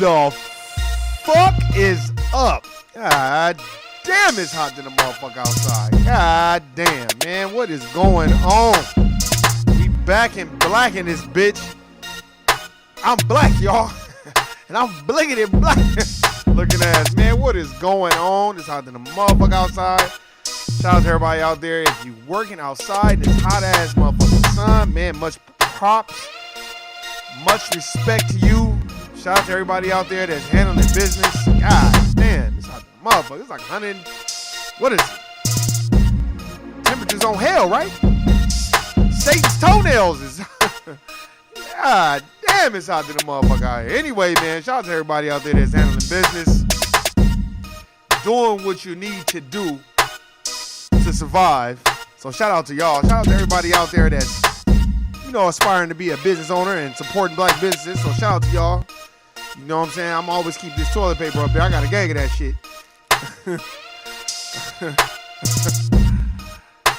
the fuck is up? God damn, it's hot than a motherfucker outside. God damn, man, what is going on? We back in black in this bitch. I'm black, y'all. And I'm blinkety black. Looking ass, man, what is going on? It's hot than a motherfucker outside. Shout out to everybody out there. If you working outside in this hot ass motherfucking sun, man, much props. Much respect to you. Shout out to everybody out there that's handling business. God damn, it's hot than a motherfucker. It's like 100. What is it? Temperatures on hell, right? Satan's toenails is. God damn, it's hot than a motherfucker out here. Anyway, man, shout out to everybody out there that's handling business. Doing what you need to do to survive. So shout out to y'all. Shout out to everybody out there that's, you know, aspiring to be a business owner and supporting black businesses. So shout out to y'all. You know what I'm saying? I'm always keep this toilet paper up there. I got a gang of that shit.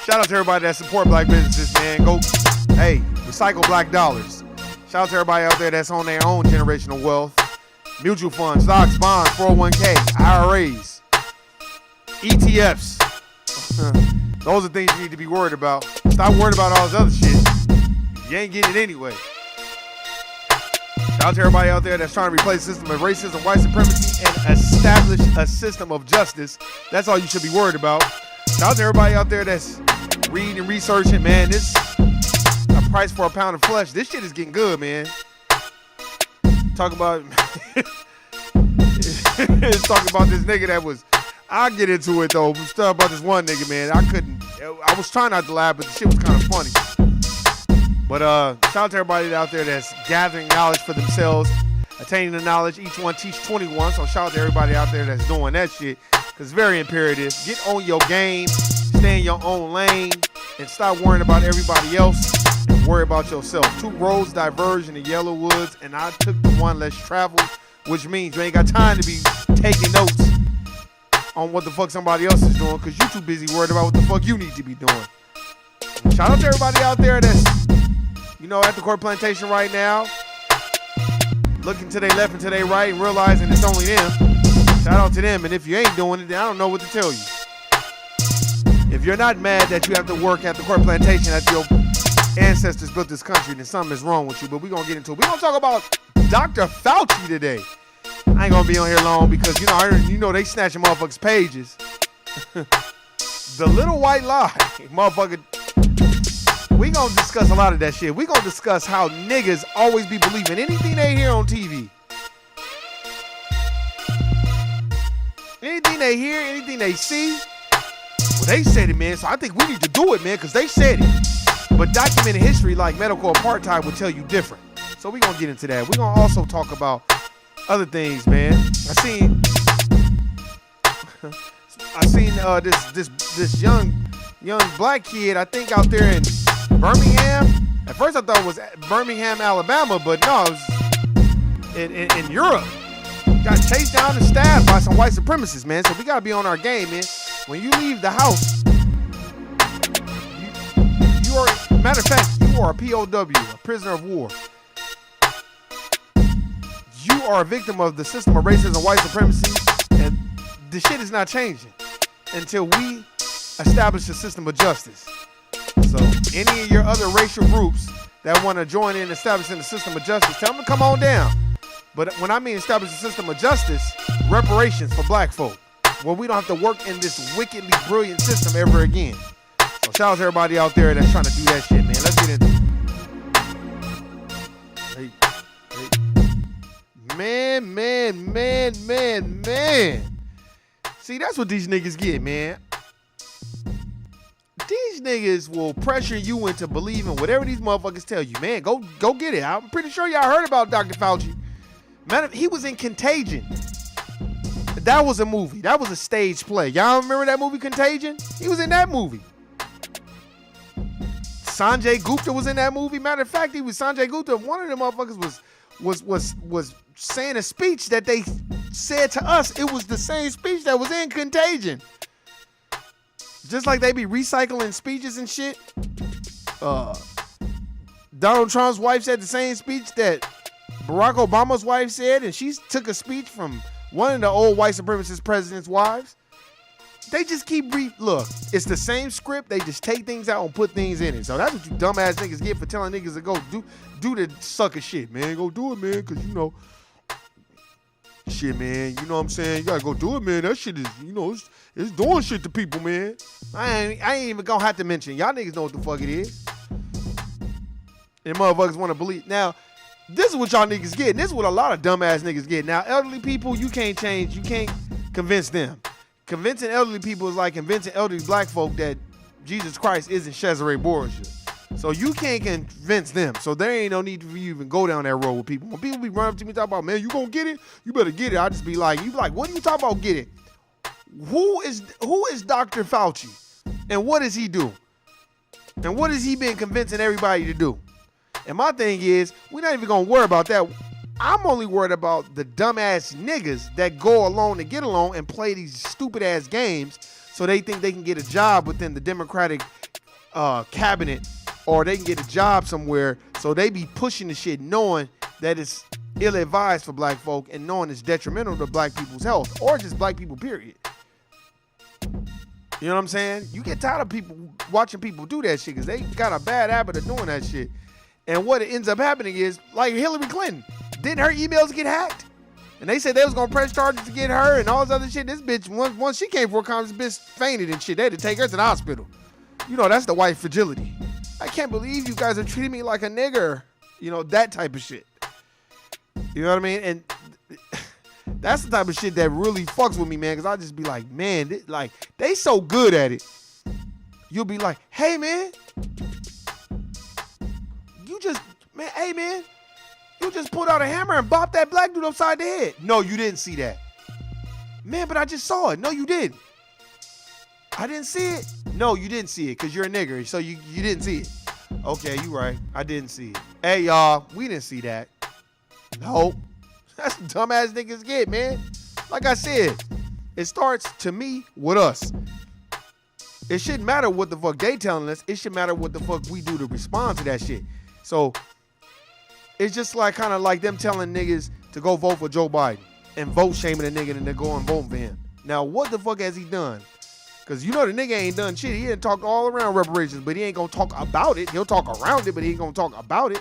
Shout out to everybody that support black businesses, man. Go, hey, recycle black dollars. Shout out to everybody out there that's on their own generational wealth. Mutual funds, stocks, bonds, 401k, IRAs, ETFs. Those are things you need to be worried about. Stop worried about all this other shit. You ain't getting it anyway. Shout out to everybody out there that's trying to replace the system of racism, white supremacy, and establish a system of justice. That's all you should be worried about. Shout out to everybody out there that's reading and researching, man. This a price for a pound of flesh. This shit is getting good, man. Talk about talking about this nigga that was. I'll get into it though. Stuff about this one nigga, man. I was trying not to laugh, but the shit was kind of funny. But shout out to everybody out there that's gathering knowledge for themselves, attaining the knowledge. Each one teach 21. So shout out to everybody out there that's doing that shit, because it's very imperative. Get on your game, stay in your own lane, and stop worrying about everybody else and worry about yourself. 2 roads diverge in the yellow woods, and I took the one less traveled, which means you ain't got time to be taking notes on what the fuck somebody else is doing, because you too busy worried about what the fuck you need to be doing. Shout out to everybody out there that's, you know, at the court plantation right now, looking to their left and to their right and realizing it's only them. Shout out to them. And if you ain't doing it, then I don't know what to tell you. If you're not mad that you have to work at the court plantation after your ancestors built this country, then something is wrong with you. But we're going to get into it. We're going to talk about Dr. Fauci today. I ain't gonna be on here long because, you know they snatching motherfuckers' pages. The little white lie, motherfucker. We gonna discuss a lot of that shit. We gonna discuss how niggas always be believing anything they hear on TV. Anything they hear, anything they see. Well, they said it, man, so I think we need to do it, man, because they said it. But documented history like medical apartheid will tell you different. So we gonna get into that. We gonna also talk about other things, man. I seen this young black kid, I think out there in Birmingham. At first I thought it was Birmingham, Alabama, but no, it was in Europe. Got chased down and stabbed by some white supremacists, man. So we gotta be on our game, man. When you leave the house, you are, matter of fact, you are a POW, a prisoner of war. You are a victim of the system of racism and white supremacy, and the shit is not changing until we establish a system of justice. So any of your other racial groups that want to join in establishing the system of justice, tell them to come on down. But when I mean establish a system of justice, reparations for black folk, where we don't have to work in this wickedly brilliant system ever again. So shout out to everybody out there that's trying to do that shit, man. Let's get into it. Man. See, that's what these niggas get, man. These niggas will pressure you into believing whatever these motherfuckers tell you. Man, go get it. I'm pretty sure y'all heard about Dr. Fauci. Man, he was in Contagion. That was a movie. That was a stage play. Y'all remember that movie, Contagion? He was in that movie. Sanjay Gupta was in that movie. Matter of fact, Sanjay Gupta. One of them motherfuckers was saying a speech that they said to us. It was the same speech that was in Contagion. Just like they be recycling speeches and shit. Donald Trump's wife said the same speech that Barack Obama's wife said, and she took a speech from one of the old white supremacist president's wives. They just keep look, it's the same script. They just take things out and put things in it. So that's what you dumbass niggas get for telling niggas to go do the sucker shit, man. Go do it, man, because, you know, shit, man. You know what I'm saying? You got to go do it, man. That shit is, you know, it's doing shit to people, man. I ain't even going to have to mention. Y'all niggas know what the fuck it is. And motherfuckers want to believe. Now, this is what y'all niggas get. And this is what a lot of dumbass niggas get. Now, elderly people, you can't change. You can't convince them. Convincing elderly people is like convincing elderly black folk that Jesus Christ isn't Cesare Borgia. So you can't convince them. So there ain't no need for you to even go down that road with people. When people be running up to me talking about, man, you gonna get it? You better get it. I just be like, what are you talking about get it? Who is Dr. Fauci? And what does he do? And what has he been convincing everybody to do? And my thing is, we're not even gonna worry about that. I'm only worried about the dumbass niggas that go along and get along and play these stupid ass games so they think they can get a job within the Democratic cabinet, or they can get a job somewhere. So they be pushing the shit knowing that it's ill-advised for black folk and knowing it's detrimental to black people's health or just black people, period. You know what I'm saying? You get tired of people watching people do that shit because they got a bad habit of doing that shit. And what it ends up happening is, like Hillary Clinton, didn't her emails get hacked? And they said they was gonna press charges to get her and all this other shit. This bitch, once she came for a conference, this bitch fainted and shit. They had to take her to the hospital. You know, that's the white fragility. I can't believe you guys are treating me like a nigger. You know, that type of shit. You know what I mean? And that's the type of shit that really fucks with me, man, because I just be like, man, they so good at it. You'll be like, hey, man, hey, man, you just pulled out a hammer and bopped that black dude upside the head. No, you didn't see that. Man, but I just saw it. No, you didn't. I didn't see it. No, you didn't see it because you're a nigger, so you didn't see it. Okay, you right. I didn't see it. Hey, y'all, we didn't see that. Nope. That's what dumbass niggas get, man. Like I said, it starts, to me, with us. It shouldn't matter what the fuck they telling us. It should matter what the fuck we do to respond to that shit. So it's just like kind of like them telling niggas to go vote for Joe Biden and vote shaming a nigga and then go and vote for him. Now, what the fuck has he done? Because you know the nigga ain't done shit. He didn't talk all around reparations, but he ain't going to talk about it. He'll talk around it, but he ain't going to talk about it.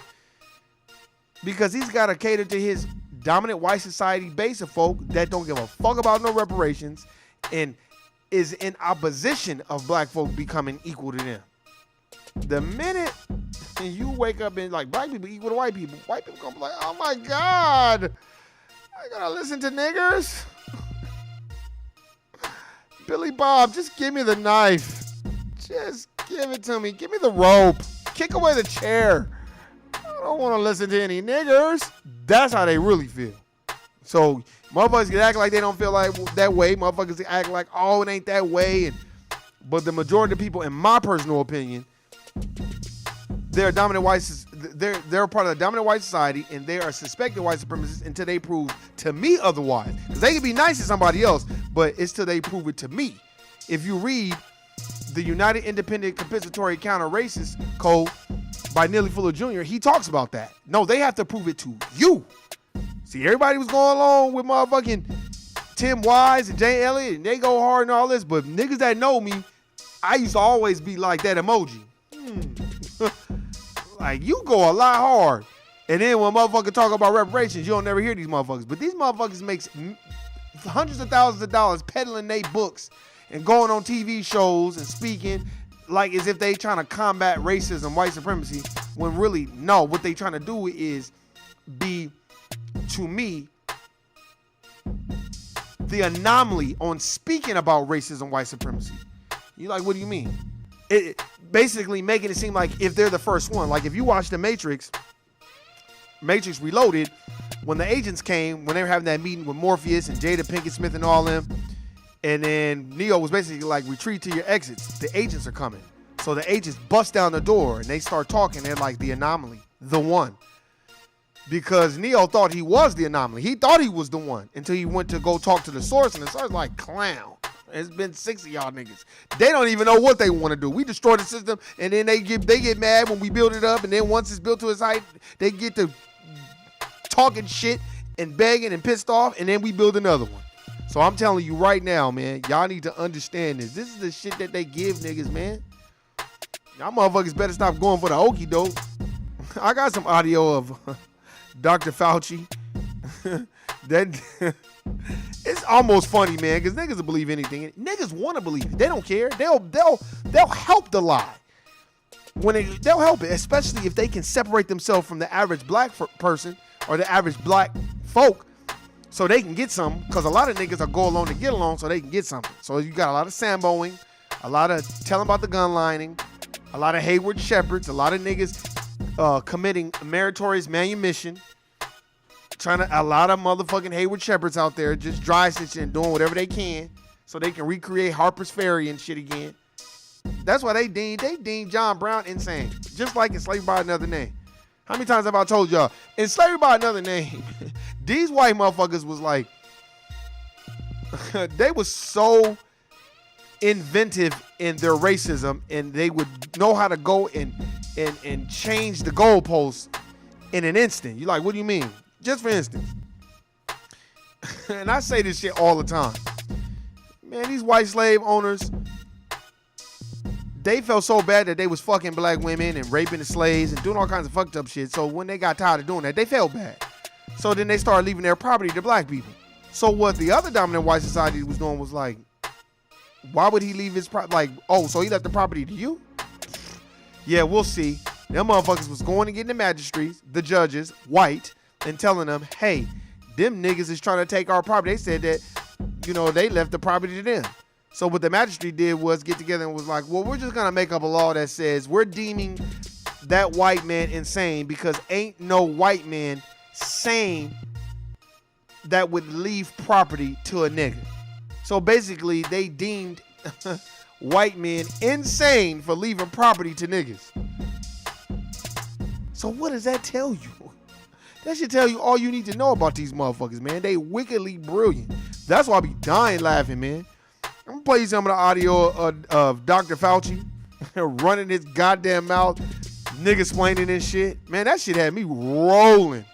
Because he's got to cater to his dominant white society base of folk that don't give a fuck about no reparations and is in opposition of black folk becoming equal to them. The minute you wake up and like black people equal to white people gonna be like, oh my God, I gotta listen to niggers. Billy Bob, just give me the knife. Just give it to me. Give me the rope. Kick away the chair. I don't want to listen to any niggers. That's how they really feel. So motherfuckers can act like they don't feel like that way. Motherfuckers can act like, oh, it ain't that way. But the majority of people, in my personal opinion, they're dominant whites. They're part of the dominant white society, and they are suspected white supremacists until they prove to me otherwise. Because they can be nice to somebody else, but it's till they prove it to me. If you read the United Independent Compensatory Counter-Racist Code by Neely Fuller Jr., he talks about that. No, they have to prove it to you. See, everybody was going along with motherfucking Tim Wise and Jay Elliott, and they go hard and all this, but niggas that know me, I used to always be like that emoji. Like, you go a lot hard. And then when motherfuckers talk about reparations, you don't never hear these motherfuckers. But these motherfuckers makes hundreds of thousands of dollars peddling their books and going on TV shows and speaking like as if they trying to combat racism, white supremacy, when really, no, what they trying to do is be, to me, the anomaly on speaking about racism, white supremacy. You like, what do you mean? It basically making it seem like if they're the first one. Like if you watch The Matrix Reloaded, when the agents came, when they were having that meeting with Morpheus and Jada Pinkett Smith and all them, and then Neo was basically like, retreat to your exits. The agents are coming. So the agents bust down the door and they start talking. They're like the anomaly, the one. Because Neo thought he was the anomaly. He thought he was the one until he went to go talk to the source, and the source like, clown. It's been 6 of y'all niggas. They don't even know what they want to do. We destroy the system, and then they get mad when we build it up, and then once it's built to its height, they get to talking shit and begging and pissed off, and then we build another one. So I'm telling you right now, man, y'all need to understand this. This is the shit that they give niggas, man. Y'all motherfuckers better stop going for the okie doke. I got some audio of Dr. Fauci. That it's almost funny, man, because niggas will believe anything. Niggas want to believe it. They don't care. They'll help the lie. They'll help it, especially if they can separate themselves from the average black person or the average black folk, so they can get something. Because a lot of niggas are go along to get along, so they can get something. So you got a lot of Samboing, a lot of telling about the gun lining, a lot of Hayward Shepherds, a lot of niggas committing meritorious manumission. A lot of motherfucking Hayward Shepherds out there just dry stitching and doing whatever they can so they can recreate Harper's Ferry and shit again. That's why they deemed John Brown insane. Just like enslaved by another name. How many times have I told y'all? Enslaved by another name. These white motherfuckers was like, they was so inventive in their racism, and they would know how to go and change the goalposts in an instant. You're like, what do you mean? Just for instance, and I say this shit all the time, man, these white slave owners, they felt so bad that they was fucking black women and raping the slaves and doing all kinds of fucked up shit. So when they got tired of doing that, they felt bad. So then they started leaving their property to black people. So what the other dominant white society was doing was like, why would he leave his property? Like, oh, so he left the property to you? Yeah, we'll see. Them motherfuckers was going to get the magistrates, the judges, white, and telling them, hey, them niggas is trying to take our property. They said that, they left the property to them. So what the magistrate did was get together and was like, well, we're just going to make up a law that says we're deeming that white man insane because ain't no white man sane that would leave property to a nigga. So basically, they deemed white men insane for leaving property to niggas. So what does that tell you? That should tell you all you need to know about these motherfuckers, man. They wickedly brilliant. That's why I be dying laughing, man. I'm gonna play you some of the audio of Dr. Fauci running his goddamn mouth, niggas explaining this shit. Man, that shit had me rolling.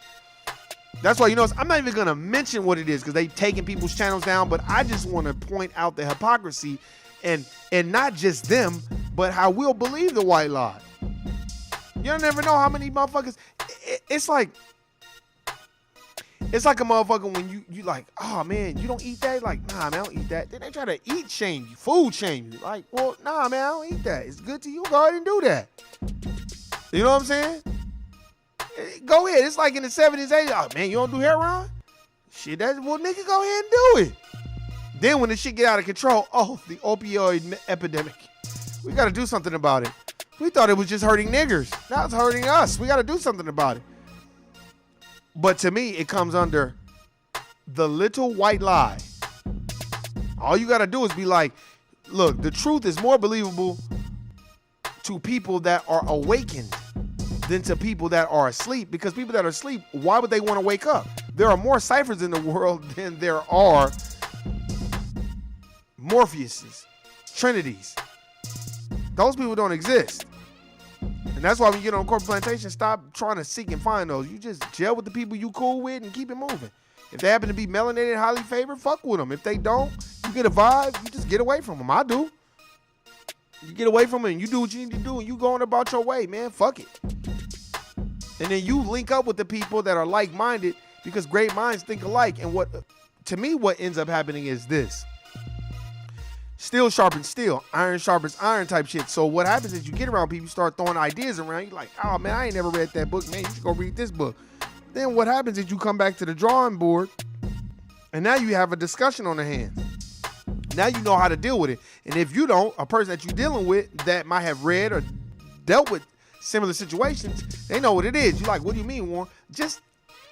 That's why, I'm not even gonna mention what it is because they taking people's channels down, but I just want to point out the hypocrisy and not just them, but how we'll believe the white lie. You'll never know how many motherfuckers. It's like a motherfucker when you like, oh man, you don't eat that? Like, nah, man, I don't eat that. Then they try to eat shame you, food shame you. Like, well, nah, man, I don't eat that. It's good to you. Go ahead and do that. You know what I'm saying? Go ahead. It's like in the 70s, 80s. Oh man, you don't do heroin? Shit, well, nigga, go ahead and do it. Then when the shit get out of control, oh, the opioid epidemic. We got to do something about it. We thought it was just hurting niggers. Now it's hurting us. We got to do something about it. But to me, it comes under the little white lie. All you got to do is be like, look, the truth is more believable to people that are awakened than to people that are asleep. Because people that are asleep, why would they want to wake up? There are more ciphers in the world than there are Morpheuses, Trinities. Those people don't exist. And that's why when you get on corporate plantation, stop trying to seek and find those. You just gel with the people you cool with and keep it moving. If they happen to be melanated and highly favored, fuck with them. If they don't, you get a vibe, you just get away from them. I do. You get away from them and you do what you need to do and you going about your way, man. Fuck it. And then you link up with the people that are like-minded because great minds think alike. And to me, what ends up happening is this. Steel sharpens steel, iron sharpens iron type shit. So what happens is you get around people, you start throwing ideas around. You're like, oh man, I ain't never read that book. Man, you should go read this book. Then what happens is you come back to the drawing board and now you have a discussion on the hands. Now you know how to deal with it. And if you don't, a person that you're dealing with that might have read or dealt with similar situations, they know what it is. You're like, what do you mean, Warren? Just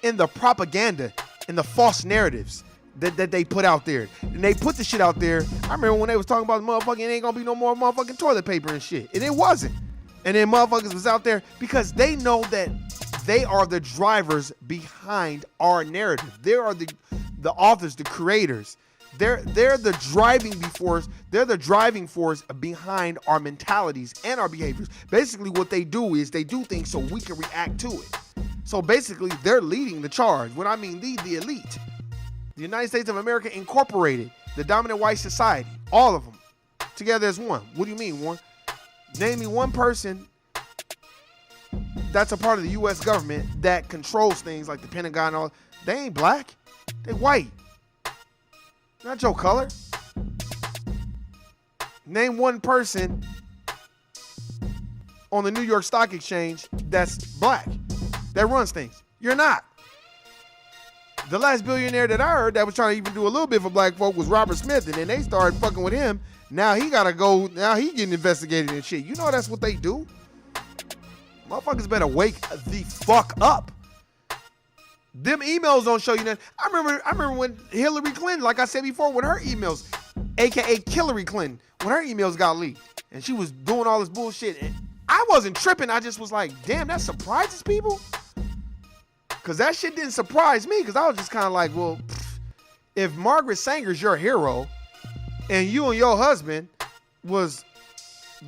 in the propaganda, in the false narratives that they put out there. And they put the shit out there. I remember when they was talking about motherfucking, it ain't gonna be no more motherfucking toilet paper and shit. And it wasn't. And then motherfuckers was out there because they know that they are the drivers behind our narrative. They are the authors, the creators. They're the driving force. They're the driving force behind our mentalities and our behaviors. Basically, what they do is they do things so we can react to it. So basically, they're leading the charge. When I mean the elite. The United States of America Incorporated, the dominant white society, all of them, together as one. What do you mean, one? Name me one person that's a part of the U.S. government that controls things like the Pentagon and all. They ain't black. They white. Not your color. Name one person on the New York Stock Exchange that's black, that runs things. You're not. The last billionaire that I heard that was trying to even do a little bit for black folk was Robert Smith, and then they started fucking with him. Now he gotta go. Now he getting investigated and shit. You know that's what they do. Motherfuckers better wake the fuck up. Them emails don't show you nothing. I remember when Hillary Clinton, like I said before, when her emails, aka Hillary Clinton, when her emails got leaked and she was doing all this bullshit, and I wasn't tripping. I just was like, damn, that surprises people. Cause that shit didn't surprise me. Cause I was just kind of like, well, if Margaret Sanger's your hero, and you and your husband was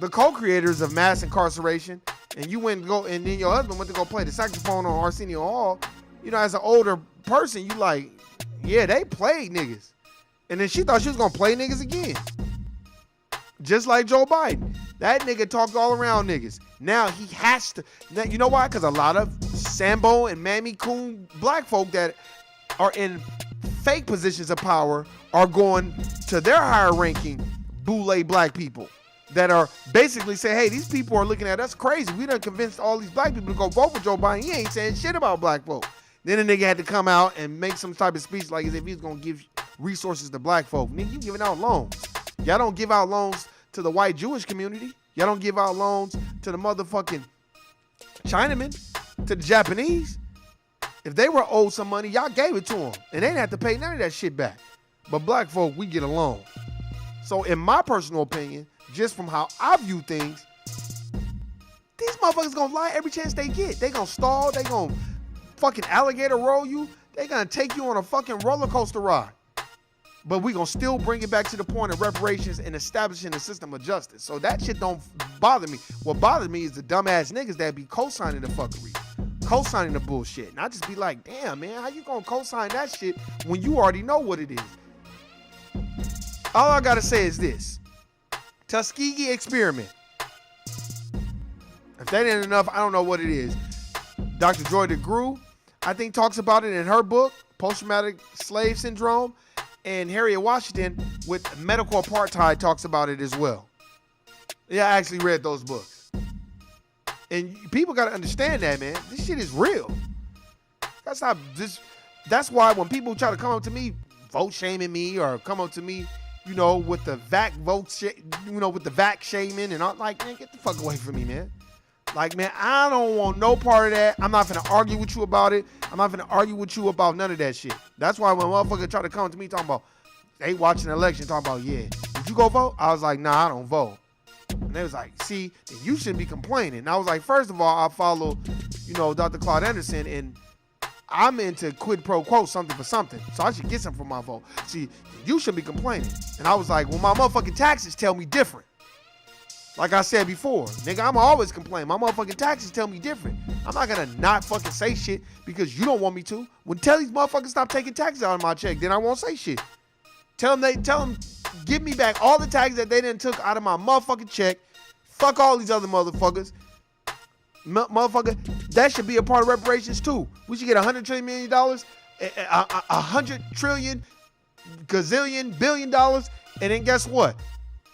the co-creators of mass incarceration, and you went and go, and then your husband went to go play the saxophone on Arsenio Hall. You know, as an older person, you like, yeah, they played niggas. And then she thought she was going to play niggas again. Just like Joe Biden. That nigga talked all around niggas. Now he has to. Now, you know why? Because a lot of Sambo and Mammy Coon black folk that are in fake positions of power are going to their higher ranking boule black people that are basically saying, hey, these people are looking at us crazy. We done convinced all these black people to go vote for Joe Biden. He ain't saying shit about black folk. Then the nigga had to come out and make some type of speech like as if he's going to give resources to black folk. Nigga, you giving out loans. Y'all don't give out loans to the white Jewish community. Y'all don't give out loans to the motherfucking Chinamen, to the Japanese. If they were owed some money, y'all gave it to them. And they didn't have to pay none of that shit back. But black folk, we get a loan. So in my personal opinion, just from how I view things, these motherfuckers gonna lie every chance they get. They gonna stall. They gonna fucking alligator roll you. They gonna take you on a fucking roller coaster ride. But we gonna still bring it back to the point of reparations and establishing a system of justice. So that shit don't bother me. What bothers me is the dumbass niggas that be co-signing the fuckery, co-signing the bullshit. And I just be like, damn, man, how you gonna co-sign that shit when you already know what it is? All I gotta say is this. Tuskegee experiment. If that ain't enough, I don't know what it is. Dr. Joy DeGruy, I think, talks about it in her book, Post-Traumatic Slave Syndrome. And Harriet Washington with Medical Apartheid talks about it as well. Yeah, I actually read those books. And people got to understand that, man. This shit is real. That's why when people try to come up to me, vote shaming me, or come up to me, you know, with the vac vote, with the vac shaming, and I'm like, man, get the fuck away from me, man. Like, man, I don't want no part of that. I'm not finna argue with you about it. I'm not finna argue with you about none of that shit. That's why when motherfuckers try to come to me talking about, they watching the election, talking about, yeah, did you go vote? I was like, nah, I don't vote. And they was like, see, then you shouldn't be complaining. And I was like, first of all, I follow, Dr. Claude Anderson, and I'm into quid pro quo, something for something. So I should get something for my vote. See, you shouldn't be complaining. And I was like, well, my motherfucking taxes tell me different. Like I said before, nigga, I'm always complaining. My motherfucking taxes tell me different. I'm not gonna not fucking say shit because you don't want me to. When tell these motherfuckers stop taking taxes out of my check, then I won't say shit. Tell them, give me back all the taxes that they didn't took out of my motherfucking check. Fuck all these other motherfuckers. Motherfucker, that should be a part of reparations too. We should get $100 trillion million, $100 trillion, gazillion, billion dollars, and then guess what?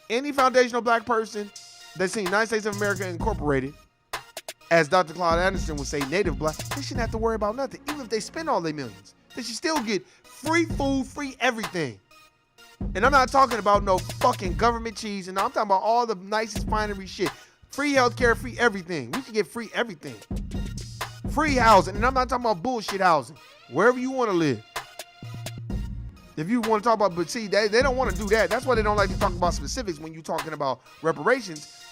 Any foundational black person that's in the United States of America Incorporated, as Dr. Claude Anderson would say, native black, they shouldn't have to worry about nothing. Even if they spend all their millions, they should still get free food, free everything. And I'm not talking about no fucking government cheese, and I'm talking about all the nicest finery shit. Free healthcare, free everything. We should get free everything. Free housing, and I'm not talking about bullshit housing. Wherever you want to live. If you want to talk about, but see, they don't want to do that. That's why they don't like to talk about specifics when you're talking about reparations.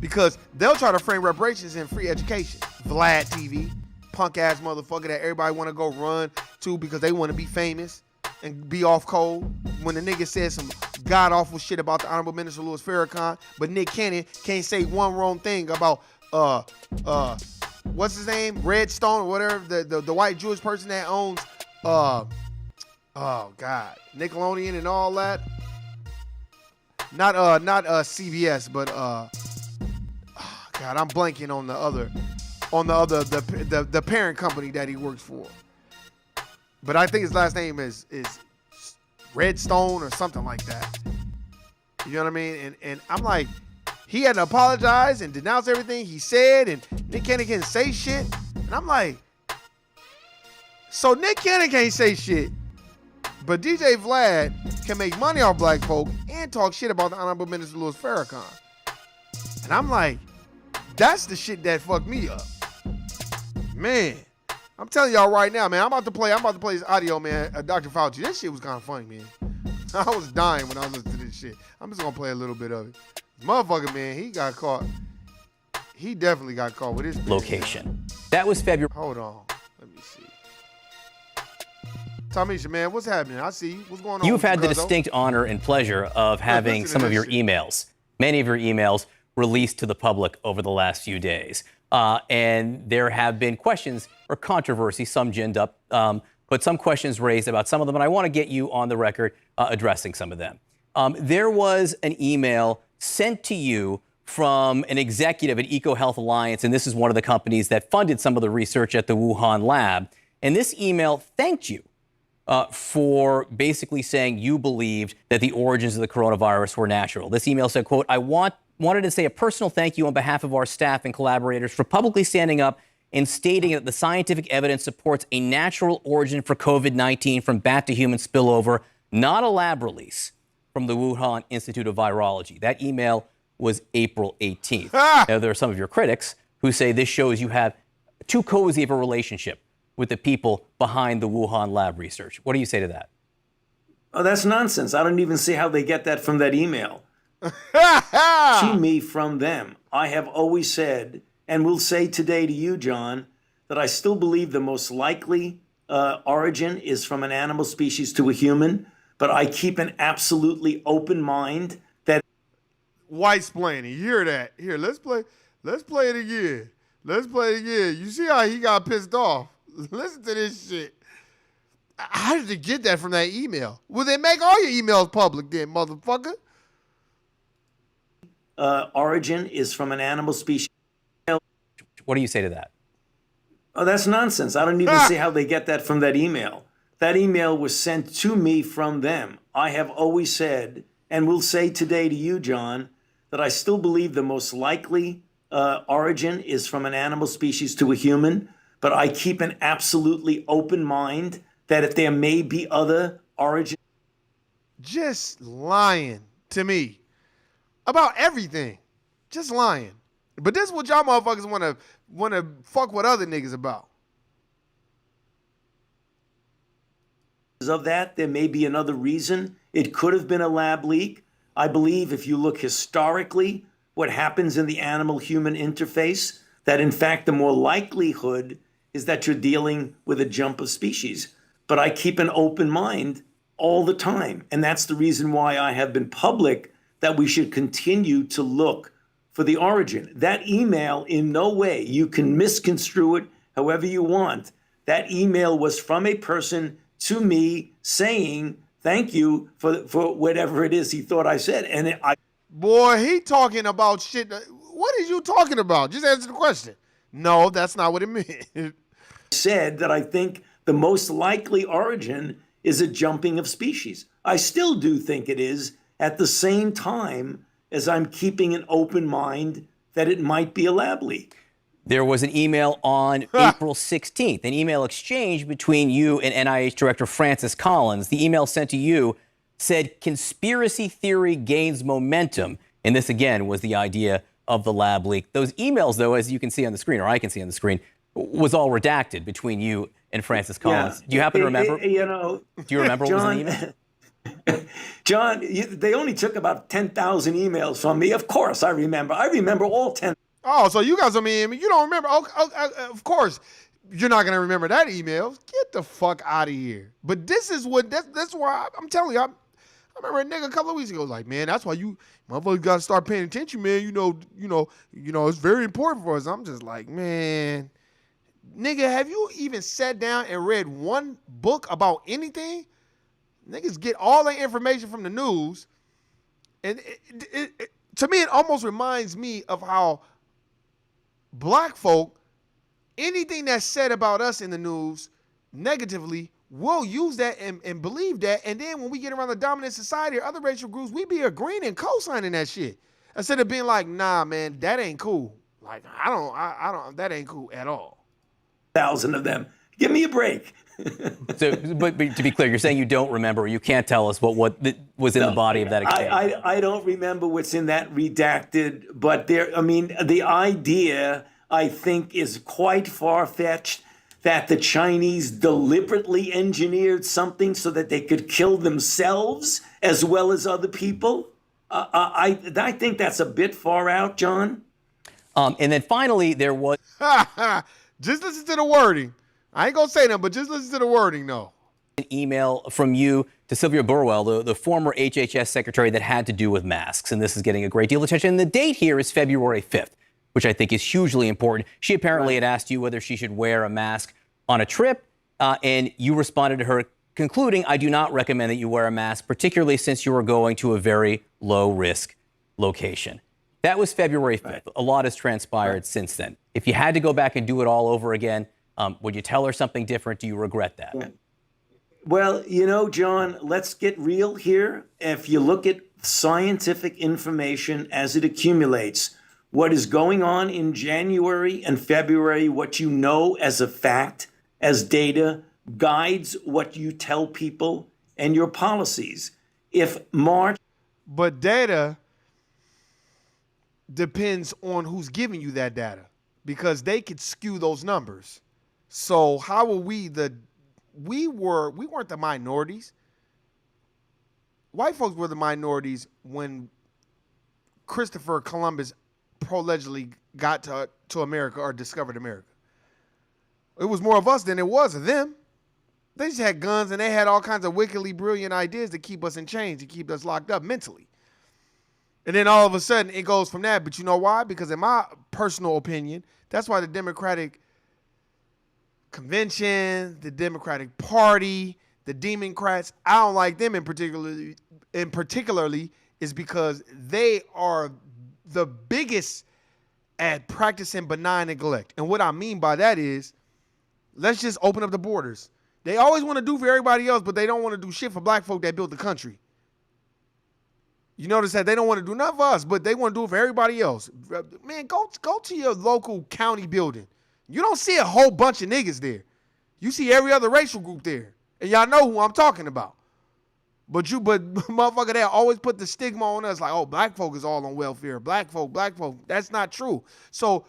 Because they'll try to frame reparations in free education. Vlad TV, punk ass motherfucker that everybody want to go run to because they want to be famous and be off code. When the nigga said some god awful shit about the Honorable Minister Louis Farrakhan, but Nick Cannon can't say one wrong thing about what's his name? Redstone or whatever, the white Jewish person that owns oh God, Nickelodeon and all that. Not CBS, but God, I'm blanking on the parent company that he works for. But I think his last name is Redstone or something like that. You know what I mean? And I'm like, he had to apologize and denounce everything he said, and Nick Cannon can't say shit. And I'm like, so Nick Cannon can't say shit, but DJ Vlad can make money off black folk and talk shit about the Honorable Minister Louis Farrakhan. And I'm like, that's the shit that fucked me up. Man, I'm telling y'all right now, man, I'm about to play this audio, man. Dr. Fauci, that shit was kind of funny, man. I was dying when I was listening to this shit. I'm just gonna play a little bit of it. Motherfucker, man, he got caught. He definitely got caught with his location. That was February. Hold on. Let me see. Tamisha, man, what's happening? I see you. What's going on? You've had the distinct honor and pleasure of having some of your emails, many of your emails, released to the public over the last few days. And there have been questions or controversy, some ginned up, but some questions raised about some of them. And I want to get you on the record addressing some of them. There was an email sent to you from an executive at EcoHealth Alliance, and this is one of the companies that funded some of the research at the Wuhan lab. And this email thanked you for basically saying you believed that the origins of the coronavirus were natural. This email said, quote, I wanted to say a personal thank you on behalf of our staff and collaborators for publicly standing up and stating that the scientific evidence supports a natural origin for COVID-19 from bat to human spillover, not a lab release from the Wuhan Institute of Virology. That email was April 18th. Now, there are some of your critics who say this shows you have too cozy of a relationship with the people behind the Wuhan lab research. What do you say to that? Oh, that's nonsense. I don't even see how they get that from that email. To me, from them. I have always said, and will say today to you, John, that I still believe the most likely origin is from an animal species to a human, but I keep an absolutely open mind that... White's playing. You hear that? Here, let's play it again. Let's play it again. You see how he got pissed off? Listen to this shit. How did you get that from that email? Well, they make all your emails public then, motherfucker. Origin is from an animal species. What do you say to that? Oh, that's nonsense. I don't even see how they get that from that email. That email was sent to me from them. I have always said, and will say today to you, John, that I still believe the most likely origin is from an animal species to a human, but I keep an absolutely open mind that if there may be other origins. Just lying to me about everything. Just lying. But this is what y'all motherfuckers want to fuck with other niggas about. Of that, there may be another reason. It could have been a lab leak. I believe if you look historically, what happens in the animal-human interface, that in fact the more likelihood is that you're dealing with a jump of species. But I keep an open mind all the time. And that's the reason why I have been public that we should continue to look for the origin. That email, in no way, you can misconstrue it however you want. That email was from a person to me saying, thank you for whatever it is he thought I said. And Boy, he talking about shit. What is you talking about? Just answer the question. No, that's not what it meant. Said that I think the most likely origin is a jumping of species. I still do think it is, at the same time as I'm keeping an open mind that it might be a lab leak. There was an email on April 16th, an email exchange between you and NIH Director Francis Collins. The email sent to you said conspiracy theory gains momentum. And this, again, was the idea of the lab leak. Those emails, though, as you can see on the screen, or I can see on the screen, was all redacted between you and Francis Collins. Yeah. Do you happen to remember? Do you remember John, what was in the email? John, they only took about 10,000 emails from me. Of course, I remember. I remember all 10. Oh, so you got some email. You don't remember. Of course, you're not going to remember that email. Get the fuck out of here. But this is what, that's why I'm telling you, I remember a nigga a couple of weeks ago was like, man, that's why you motherfuckers got to start paying attention, man. It's very important for us. I'm just like, man, nigga, have you even sat down and read one book about anything? Niggas get all their information from the news. And to me, it almost reminds me of how black folk, anything that's said about us in the news negatively, we'll use that and believe that. And then when we get around the dominant society or other racial groups, we be agreeing and co-signing that shit. Instead of being like, nah, man, that ain't cool. Like, I don't, that ain't cool at all. 1,000 of them. Give me a break. So, but to be clear, you're saying you don't remember, or you can't tell us what was in the body of that exchange. I don't remember what's in that redacted, but the idea, I think, is quite far-fetched that the Chinese deliberately engineered something so that they could kill themselves as well as other people. I think that's a bit far out, John. And then finally, there was... Just listen to the wording. I ain't gonna say that, but just listen to the wording, though. An email from you to Sylvia Burwell, the former HHS secretary, that had to do with masks. And this is getting a great deal of attention. And the date here is February 5th, which I think is hugely important. She apparently had asked you whether she should wear a mask on a trip, and you responded to her concluding, I do not recommend that you wear a mask, particularly since you are going to a very low-risk location. That was February 5th. Right. A lot has transpired since then. If you had to go back and do it all over again, would you tell her something different? Do you regret that? Yeah. Well, John, let's get real here. If you look at scientific information as it accumulates, what is going on in January and February, what you know as a fact, as data, guides what you tell people and your policies. But data depends on who's giving you that data, because they could skew those numbers. So how are we weren't the minorities. White folks were the minorities when Christopher Columbus allegedly got to America or discovered America. It was more of us than it was of them. They just had guns and they had all kinds of wickedly brilliant ideas to keep us in chains, to keep us locked up mentally. And then all of a sudden it goes from that. But you know why? Because in my personal opinion, that's why the Democratic Convention, the Democratic Party, the Democrats, I don't like them in particularly is because they are the biggest at practicing benign neglect. And what I mean by that is, let's just open up the borders. They always want to do for everybody else, but they don't want to do shit for black folk that built the country. You notice that they don't want to do nothing for us, but they want to do it for everybody else. Man, go to your local county building. You don't see a whole bunch of niggas there. You see every other racial group there. And y'all know who I'm talking about. But motherfucker, they always put the stigma on us like, oh, black folk is all on welfare. Black folk. That's not true. So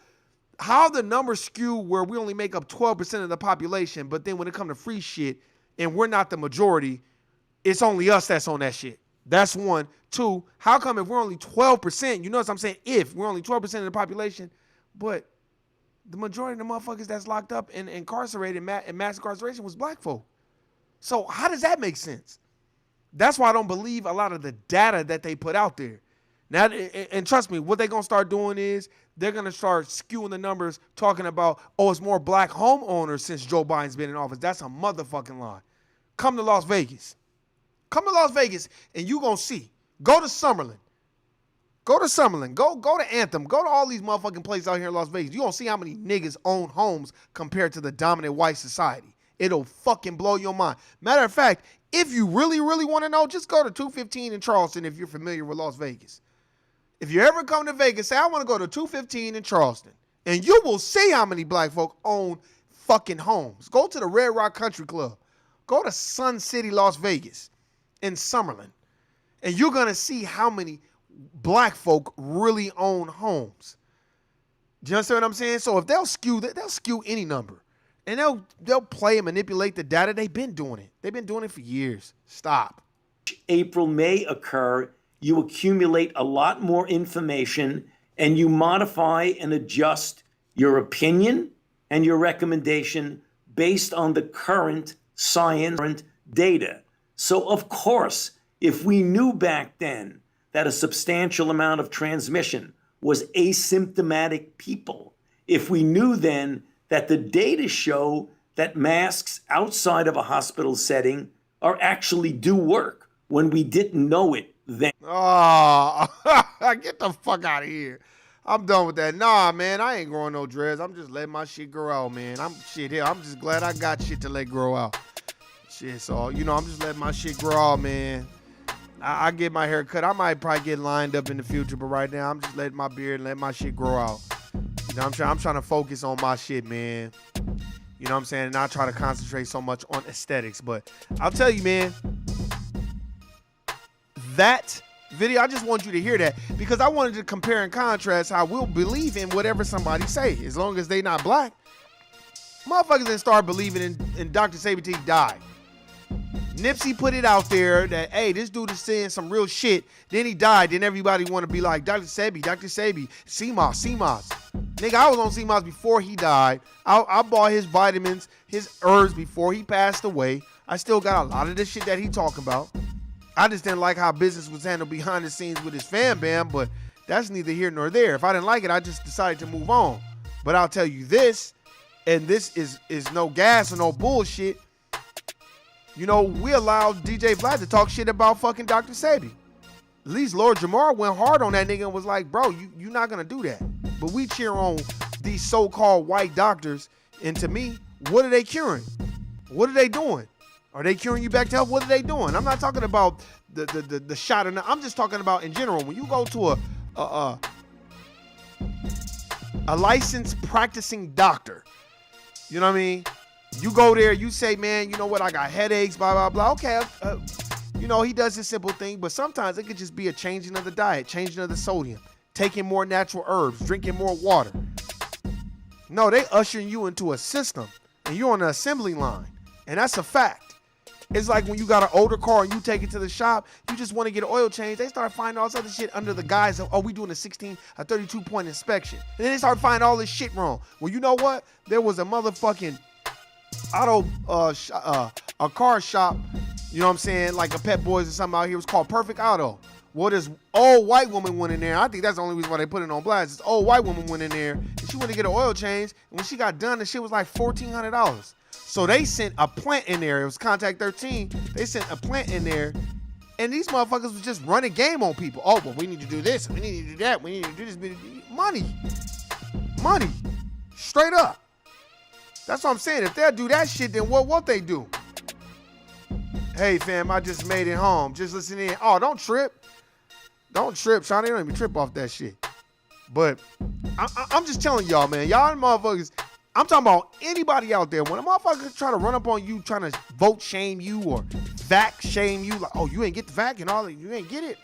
how the numbers skew where we only make up 12% of the population, but then when it comes to free shit and we're not the majority, it's only us that's on that shit. That's one. Two, how come if we're only 12%, you notice I'm saying if we're only 12% of the population, but the majority of the motherfuckers that's locked up and incarcerated in mass incarceration was black folk. So how does that make sense? That's why I don't believe a lot of the data that they put out there. Now, and trust me, what they're going to start doing is they're going to start skewing the numbers, talking about, oh, it's more black homeowners since Joe Biden's been in office. That's a motherfucking lie. Come to Las Vegas. Come to Las Vegas and you going to see. Go to Summerlin. Go to Anthem. Go to all these motherfucking places out here in Las Vegas. You going to see how many niggas own homes compared to the dominant white society. It'll fucking blow your mind. Matter of fact, if you really, really want to know, just go to 215 in Charleston if you're familiar with Las Vegas. If you ever come to Vegas, say, I want to go to 215 in Charleston. And you will see how many black folk own fucking homes. Go to the Red Rock Country Club. Go to Sun City, Las Vegas in Summerlin. And you're going to see how many black folk really own homes. Do you understand what I'm saying? So if they'll skew any number. And they'll play and manipulate the data. They've been doing it. They've been doing it for years. Stop. April may occur. You accumulate a lot more information and you modify and adjust your opinion and your recommendation based on the current science, current data. So of course, If we knew back then that a substantial amount of transmission was asymptomatic people, if we knew then that the data show that masks outside of a hospital setting are actually do work when we didn't know it then. Oh, get the fuck out of here. I'm done with that. Nah, man, I ain't growing no dreads. I'm just letting my shit grow out, man. I'm just glad I got shit to let grow out. Shit, so, I'm just letting my shit grow out, man. I get my hair cut. I might probably get lined up in the future, but right now I'm just letting my beard and let my shit grow out. I'm trying to focus on my shit, man. You know what I'm saying? And not try to concentrate so much on aesthetics. But I'll tell you, man, that video, I just want you to hear that because I wanted to compare and contrast how we'll believe in whatever somebody say, as long as they not black. Motherfuckers didn't start believing in Dr. Sebi till he died. Nipsey put it out there that, hey, this dude is saying some real shit. Then he died. Then everybody want to be like, Dr. Sebi, CMOS. Nigga, I was on CMOS before he died. I bought his vitamins, his herbs before he passed away. I still got a lot of the shit that he talking about. I just didn't like how business was handled behind the scenes with his fan bam, but that's neither here nor there. If I didn't like it, I just decided to move on. But I'll tell you this, and this is no gas or no bullshit. We allowed DJ Vlad to talk shit about fucking Dr. Sebi. At least Lord Jamar went hard on that nigga and was like, bro, you're not going to do that. But we cheer on these so-called white doctors. And to me, what are they curing? What are they doing? Are they curing you back to health? What are they doing? I'm not talking about the shot. I'm just talking about in general. When you go to a licensed practicing doctor, you know what I mean? You go there, you say, man, you know what? I got headaches, blah, blah, blah. Okay, he does this simple thing, but sometimes it could just be a changing of the diet, changing of the sodium, taking more natural herbs, drinking more water. No, they ushering you into a system, and you're on the assembly line, and that's a fact. It's like when you got an older car and you take it to the shop, you just want to get an oil change. They start finding all this other shit under the guise of, we doing a 32-point inspection. And then they start finding all this shit wrong. Well, you know what? There was a motherfucking a car shop, you know what I'm saying, like a Pep Boys or something out here. It was called Perfect Auto. Well, this old white woman went in there. I think that's the only reason why they put it on blast. This old white woman went in there and she went to get an oil change. And when she got done, the shit was like $1,400. So they sent a plant in there. It was Contact 13. They sent a plant in there. And these motherfuckers was just running game on people. Oh, but we need to do this. We need to do that. We need to do this. Money. Straight up. That's what I'm saying. If they'll do that shit, then what they do? Hey, fam, I just made it home. Just listen in. Oh, don't trip. Don't trip, Shawnee. Don't even trip off that shit. But I'm just telling y'all, man. Y'all motherfuckers, I'm talking about anybody out there. When a motherfucker try to run up on you, trying to vote shame you or vac shame you, like, oh, you ain't get the vac and all that, you ain't get it.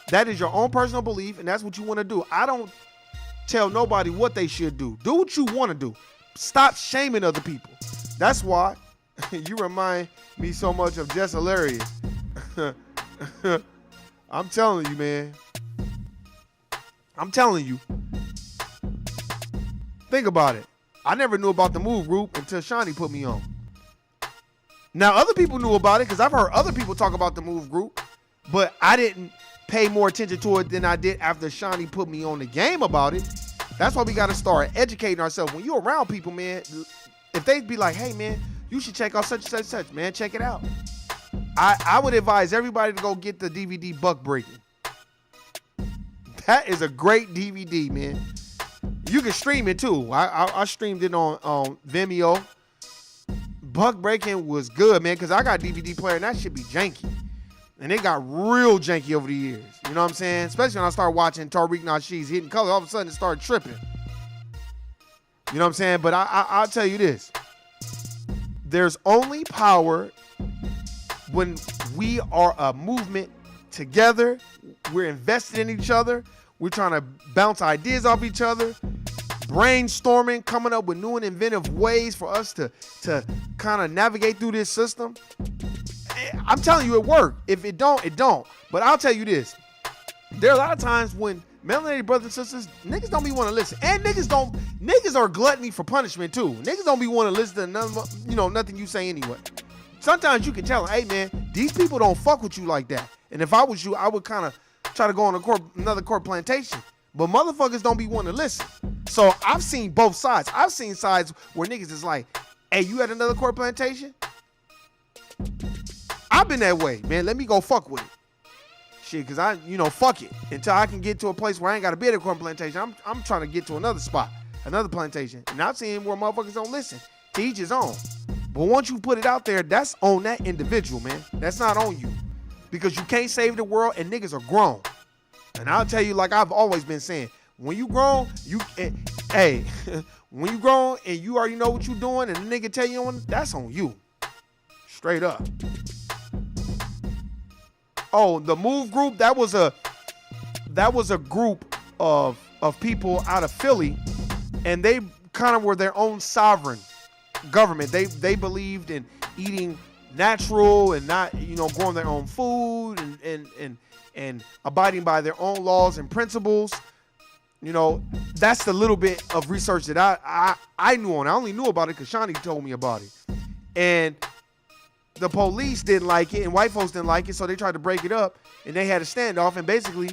That is your own personal belief, and that's what you want to do. I don't tell nobody what they should do. Do what you want to do. Stop shaming other people. That's why you remind me so much of Jess Hilarious. I'm telling you, man. I'm telling you. Think about it. I never knew about the Move group until Shawnee put me on. Now, other people knew about it because I've heard other people talk about the Move group, but I didn't pay more attention to it than I did after Shawnee put me on the game about it. That's why we got to start educating ourselves. When you're around people, man, if they be like, hey, man, you should check out such and such and such, man, check it out. I would advise everybody to go get the DVD Buck Breaking. That is a great DVD, man. You can stream it, too. I streamed it on Vimeo. Buck Breaking was good, man, because I got a DVD player, and that shit be janky. And it got real janky over the years. You know what I'm saying? Especially when I started watching Tariq Nasheed's Hidden Color. All of a sudden, it started tripping. You know what I'm saying? But I'll tell you this. There's only power when we are a movement together. We're invested in each other. We're trying to bounce ideas off each other. Brainstorming, coming up with new and inventive ways for us to kind of navigate through this system. I'm telling you, it worked. If it don't, it don't. But I'll tell you this. There are a lot of times when melanated brothers and sisters, niggas don't be want to listen. And niggas are gluttony for punishment too. Niggas don't be want to listen to nothing you say anyway. sometimes you can tell them, hey man, these people don't fuck with you like that. And if I was you, I would kind of try to go on another court plantation. But motherfuckers don't be wanting to listen. So I've seen both sides. I've seen sides where niggas is like, hey, you at another court plantation? I've been that way, man. Let me go fuck with it. Shit, cause I, fuck it. Until I can get to a place where I ain't gotta be at a court plantation. I'm trying to get to another spot, another plantation. And I've seen where motherfuckers don't listen. To each his own. But once you put it out there, that's on that individual, man. That's not on you. Because you can't save the world and niggas are grown. And I'll tell you, like I've always been saying, when you grown, when you grown and you already know what you doing and the nigga tell you on, that's on you. Straight up. Oh, the Move group, that was a group of people out of Philly, and they kind of were their own sovereign government. They believed in eating natural and not, growing their own food and abiding by their own laws and principles. That's the little bit of research that I knew on. I only knew about it because Shawnee told me about it. And the police didn't like it and white folks didn't like it, so they tried to break it up and they had a standoff, and basically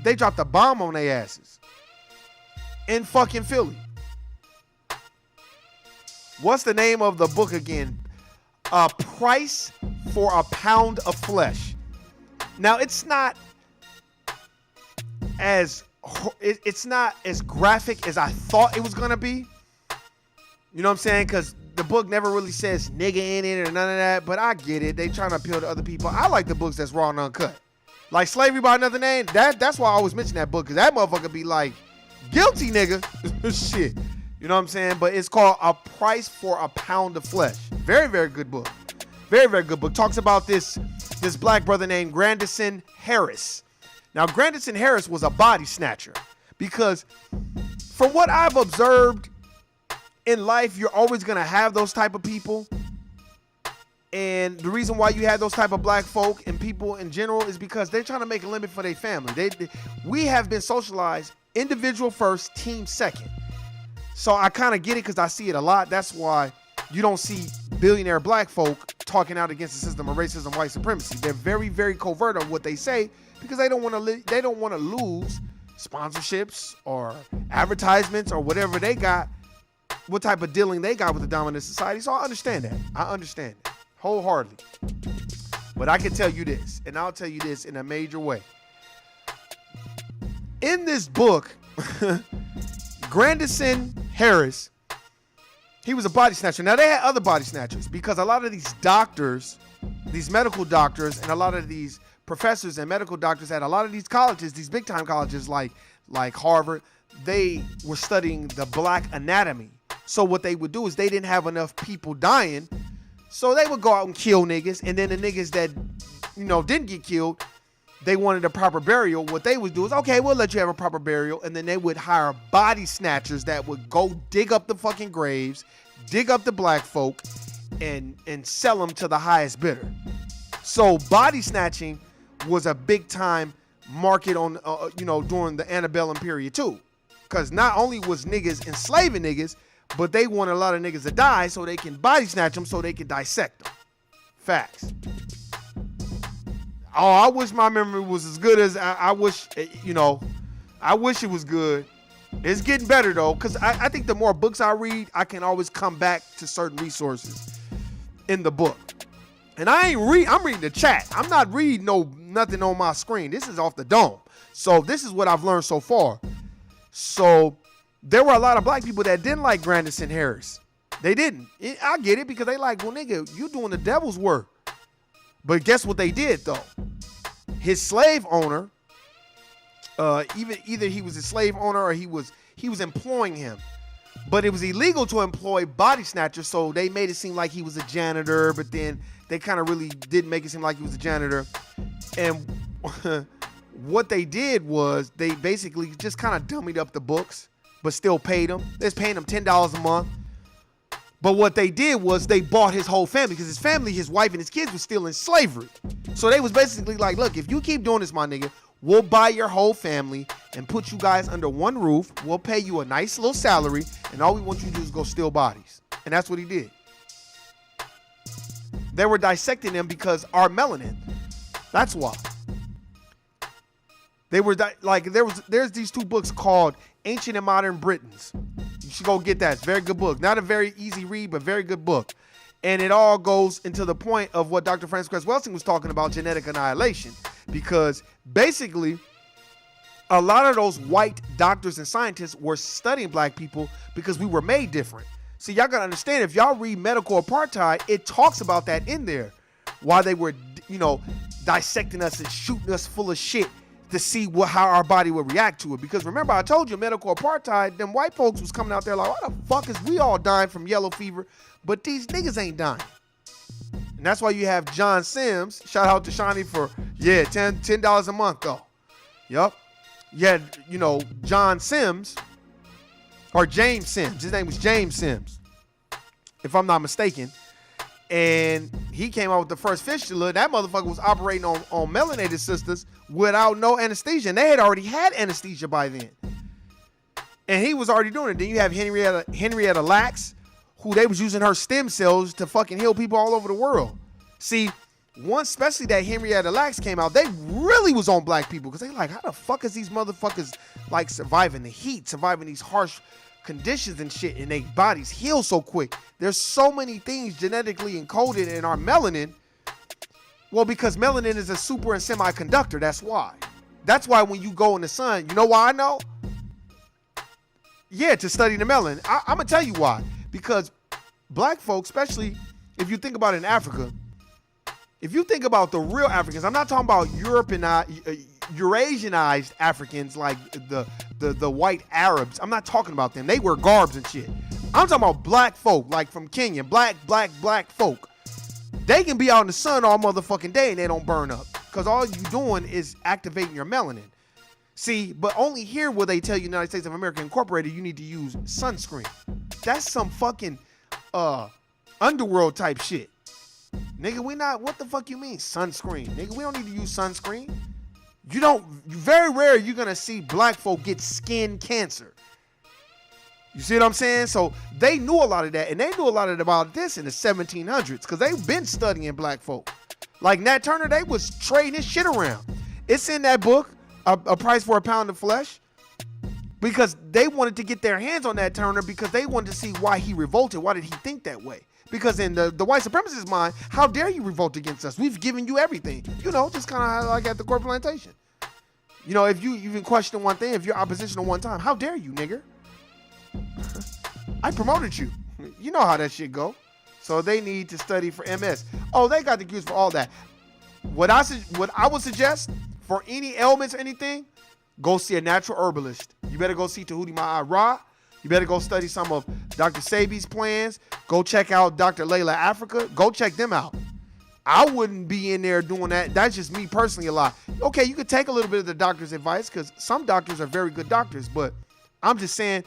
they dropped a bomb on their asses in fucking Philly. What's the name of the book again? A Price for a Pound of Flesh. Now it's not as graphic as I thought it was gonna be. You know what I'm saying? Because the book never really says nigga in it or none of that, but I get it. They trying to appeal to other people. I like the books that's raw and uncut. Like Slavery by Another Name, that's why I always mention that book, because that motherfucker be like, guilty nigga. Shit. You know what I'm saying? But it's called A Price for a Pound of Flesh. Very, very good book. Very, very good book. Talks about this black brother named Grandison Harris. Now, Grandison Harris was a body snatcher because from what I've observed in life, you're always going to have those type of people. And the reason why you have those type of black folk and people in general is because they're trying to make a limit for their family. We have been socialized individual first, team second. So I kind of get it because I see it a lot. That's why you don't see billionaire black folk talking out against the system of racism, white supremacy. They're very, very covert on what they say because they don't want to lose sponsorships or advertisements or whatever they got, what type of dealing they got with the dominant society. So I understand that. I understand that wholeheartedly. But I can tell you this, and I'll tell you this in a major way. In this book, Grandison Harris, he was a body snatcher. Now, they had other body snatchers because a lot of these doctors, these medical doctors, and a lot of these professors and medical doctors at a lot of these colleges, these big time colleges like Harvard, they were studying the black anatomy. So what they would do is they didn't have enough people dying, so they would go out and kill niggas, and then the niggas that, didn't get killed, they wanted a proper burial. What they would do is, okay, we'll let you have a proper burial, and then they would hire body snatchers that would go dig up the fucking graves, dig up the black folk, and sell them to the highest bidder. So body snatching was a big time market on, during the antebellum period too. Because not only was niggas enslaving niggas, but they want a lot of niggas to die so they can body snatch them so they can dissect them. Facts. Oh, I wish my memory was as good as I wish, I wish it was good. It's getting better though, because I think the more books I read, I can always come back to certain resources in the book. And I'm reading the chat. I'm not reading nothing on my screen. This is off the dome. So this is what I've learned so far. So there were a lot of black people that didn't like Grandison Harris. They didn't. I get it because they like, well, nigga, you doing the devil's work. But guess what they did though? His slave owner, either he was a slave owner or he was employing him. But it was illegal to employ body snatchers, so they made it seem like he was a janitor, but then they kind of really didn't make it seem like he was a janitor. And what they did was they basically just kind of dummied up the books, but still paid him. They was paying him $10 a month. But what they did was they bought his whole family because his family, his wife and his kids were still in slavery. So they was basically like, look, if you keep doing this, my nigga, we'll buy your whole family and put you guys under one roof. We'll pay you a nice little salary, and all we want you to do is go steal bodies. And that's what he did. They were dissecting them because our melanin. That's why. They were there's these two books called Ancient and Modern Britons. You should go get that. It's a very good book. Not a very easy read, but very good book. And it all goes into the point of what Dr. Francis Cress Welsing was talking about, genetic annihilation. Because basically, a lot of those white doctors and scientists were studying black people because we were made different. So y'all gotta understand, if y'all read Medical Apartheid, it talks about that in there. Why they were, dissecting us and shooting us full of shit to see how our body would react to it. Because remember, I told you, Medical Apartheid, them white folks was coming out there like, why the fuck is we all dying from yellow fever, but these niggas ain't dying? And that's why you have John Sims, shout out to Shawnee for, $10 a month though. Yup. You had, John Sims, or James Sims. His name was James Sims, if I'm not mistaken. And he came out with the first fistula. That motherfucker was operating on melanated sisters without no anesthesia. And they had already had anesthesia by then. And he was already doing it. Then you have Henrietta Lacks, who they was using her stem cells to fucking heal people all over the world. See, once especially that Henrietta Lacks came out, they really was on black people because they like, how the fuck is these motherfuckers like surviving the heat, surviving these harsh conditions and shit, and their bodies heal so quick? There's so many things genetically encoded in our melanin. Well, because melanin is a super and semiconductor. That's why. That's why when you go in the sun, you know why I know? Yeah, to study the melanin. I'm gonna tell you why. Because black folks, especially if you think about it in Africa, if you think about the real Africans, I'm not talking about Eurasianized Africans like the white Arabs. I'm not talking about them. They wear garbs and shit. I'm talking about black folk, like from Kenya, black folk. They can be out in the sun all motherfucking day and they don't burn up because all you doing is activating your melanin. See, but only here will they tell you, United States of America Incorporated, you need to use sunscreen. That's some fucking underworld type shit. Nigga, what the fuck you mean sunscreen? Nigga, we don't need to use sunscreen. Very rare you're gonna see black folk get skin cancer. You see what I'm saying? So they knew a lot of that, and they knew a lot about this in the 1700s because they've been studying black folk. Like Nat Turner, they was trading his shit around. It's in that book, A Price for a Pound of Flesh, because they wanted to get their hands on Nat Turner because they wanted to see why he revolted. Why did he think that way? Because in the white supremacist mind, how dare you revolt against us? We've given you everything. Just kind of like at the Court Plantation. If you even question one thing, if you're oppositional one time, how dare you, nigger? I promoted you. You know how that shit go. So they need to study for MS. Oh, they got the cures for all that. What I would suggest for any ailments or anything, go see a natural herbalist. You better go see Tahuti Ma'ara. You better go study some of Dr. Sebi's plans. Go check out Dr. Layla Africa. Go check them out. I wouldn't be in there doing that. That's just me personally a lot. Okay, you could take a little bit of the doctor's advice because some doctors are very good doctors, but I'm just saying,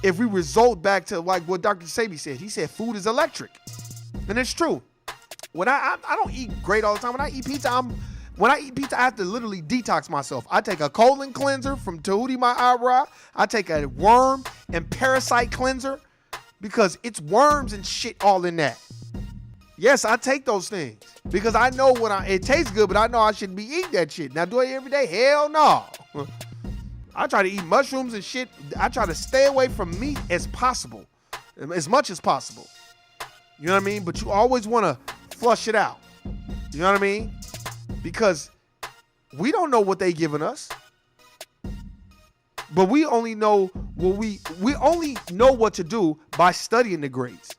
if we result back to like what Dr. Sebi said, he said food is electric. And it's true. When I don't eat great all the time. When I eat pizza, I have to literally detox myself. I take a colon cleanser from Tahuti Ma'ara. I take a worm and parasite cleanser because it's worms and shit all in that. Yes, I take those things because I know it tastes good, but I know I shouldn't be eating that shit. Now, do I eat every day? Hell no. I try to eat mushrooms and shit. I try to stay away from meat as possible, as much as possible. You know what I mean? But you always want to flush it out. You know what I mean? Because we don't know what they giving us. But we only know what we only know what to do by studying the greats.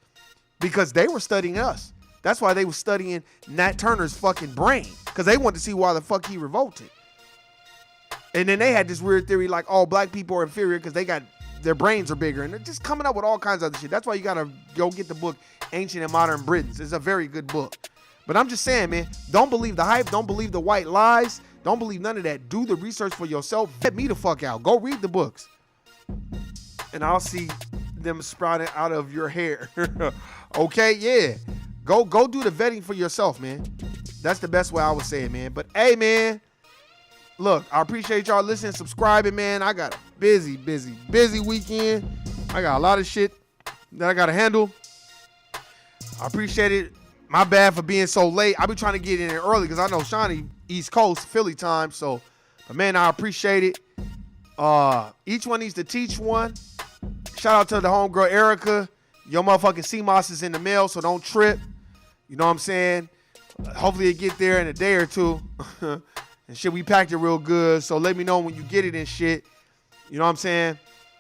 Because they were studying us. That's why they were studying Nat Turner's fucking brain. Because they wanted to see why the fuck he revolted. And then they had this weird theory like, oh, black people are inferior because their brains are bigger. And they're just coming up with all kinds of other shit. That's why you got to go get the book Ancient and Modern Britons. It's a very good book. But I'm just saying, man, don't believe the hype. Don't believe the white lies. Don't believe none of that. Do the research for yourself. Get me the fuck out. Go read the books. And I'll see them sprouting out of your hair. Okay, yeah. Go do the vetting for yourself, man. That's the best way I would say it, man. But hey, man, look, I appreciate y'all listening, subscribing, man. I got a busy weekend. I got a lot of shit that I got to handle. I appreciate it. My bad for being so late. I be trying to get in there early because I know Shawnee, East Coast, Philly time. So, but man, I appreciate it. Each one needs to teach one. Shout out to the homegirl Erica. Your motherfucking CMOS is in the mail, so don't trip. You know what I'm saying? Hopefully it get there in a day or two. And shit, we packed it real good. So let me know when you get it and shit. You know what I'm saying?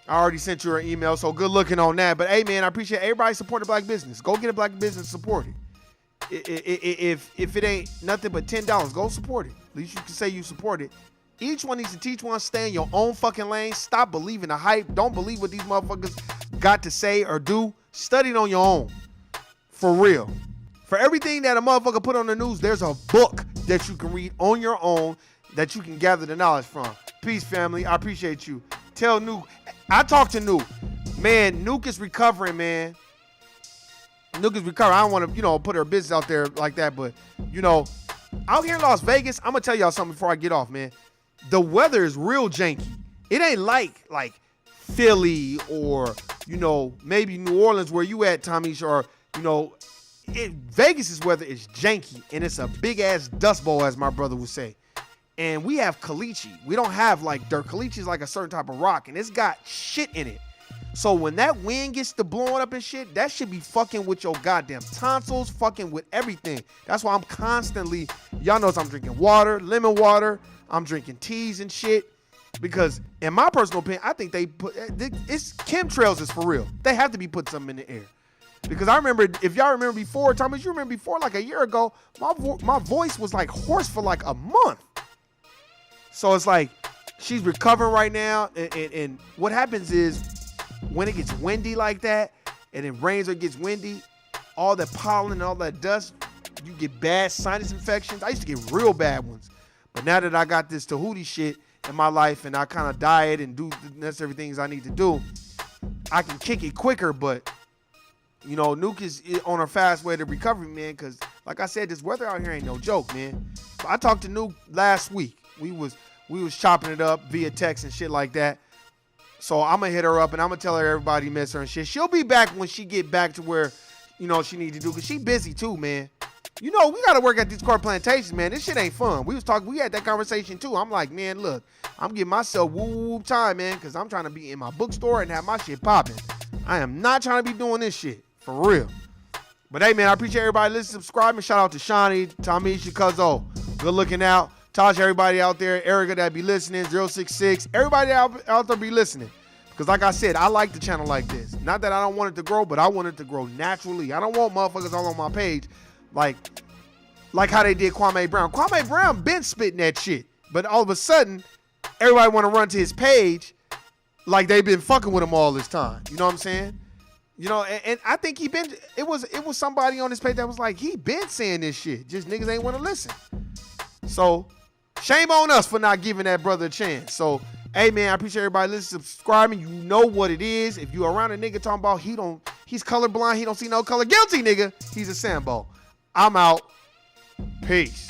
I already sent you an email, so good looking on that. But hey, man, I appreciate everybody supporting black business. Go get a black business, support it. If it ain't nothing but $10, go support it. At least you can say you support it. Each one needs to teach one. Stay in your own fucking lane. Stop believing the hype. Don't believe what these motherfuckers got to say or do. Study it on your own. For real. For everything that a motherfucker put on the news, there's a book that you can read on your own that you can gather the knowledge from. Peace, family. I appreciate you. Tell Nuke. I talked to Nuke. Man, Nuke is recovering, man. Nuke is recovering. I don't want to, put her business out there like that, but, out here in Las Vegas, I'm going to tell y'all something before I get off, man. The weather is real janky. It ain't like Philly or, maybe New Orleans where you at, Tommy's, or, Vegas's weather is janky, and it's a big-ass dust bowl, as my brother would say. And we have caliche. We don't have dirt. Caliche is like a certain type of rock, and it's got shit in it. So when that wind gets to blowing up and shit, that should be fucking with your goddamn tonsils, fucking with everything. That's why I'm constantly, y'all know I'm drinking water, lemon water. I'm drinking teas and shit. Because in my personal opinion, I think it's chemtrails is for real. They have to be putting something in the air. Because I remember, if y'all remember before, Thomas, you remember before, like a year ago, my voice was like hoarse for like a month. So it's like, she's recovering right now. And what happens is, when it gets windy like that, and it rains or it gets windy, all that pollen and all that dust, you get bad sinus infections. I used to get real bad ones. But now that I got this Tahuti shit in my life and I kind of diet and do the necessary things I need to do, I can kick it quicker. But, Nuke is on her fast way to recovery, man, because, like I said, this weather out here ain't no joke, man. So I talked to Nuke last week. We was chopping it up via text and shit like that. So I'm going to hit her up and I'm going to tell her everybody miss her and shit. She'll be back when she get back to where, she need to do, because she busy too, man. We got to work at these court plantations, man. This shit ain't fun. We had that conversation too. I'm like, man, look, I'm giving myself woo time, man, because I'm trying to be in my bookstore and have my shit popping. I am not trying to be doing this shit, for real. But hey, man, I appreciate everybody listening, subscribing. Shout out to Shawnee, Tommy, Cuzzo. Good looking out. Taj, everybody out there, Erica that be listening, 066. Everybody out there be listening. Because like I said, I like the channel like this. Not that I don't want it to grow, but I want it to grow naturally. I don't want motherfuckers all on my page like how they did Kwame Brown. Kwame Brown been spitting that shit. But all of a sudden, everybody want to run to his page like they've been fucking with him all this time. You know what I'm saying? And I think it was somebody on his page that was like, he been saying this shit. Just niggas ain't want to listen. So, shame on us for not giving that brother a chance. So, hey, man, I appreciate everybody listening, subscribing. You know what it is. If you around a nigga talking about he's colorblind, he don't see no color. Guilty, nigga. He's a Sambo. I'm out. Peace.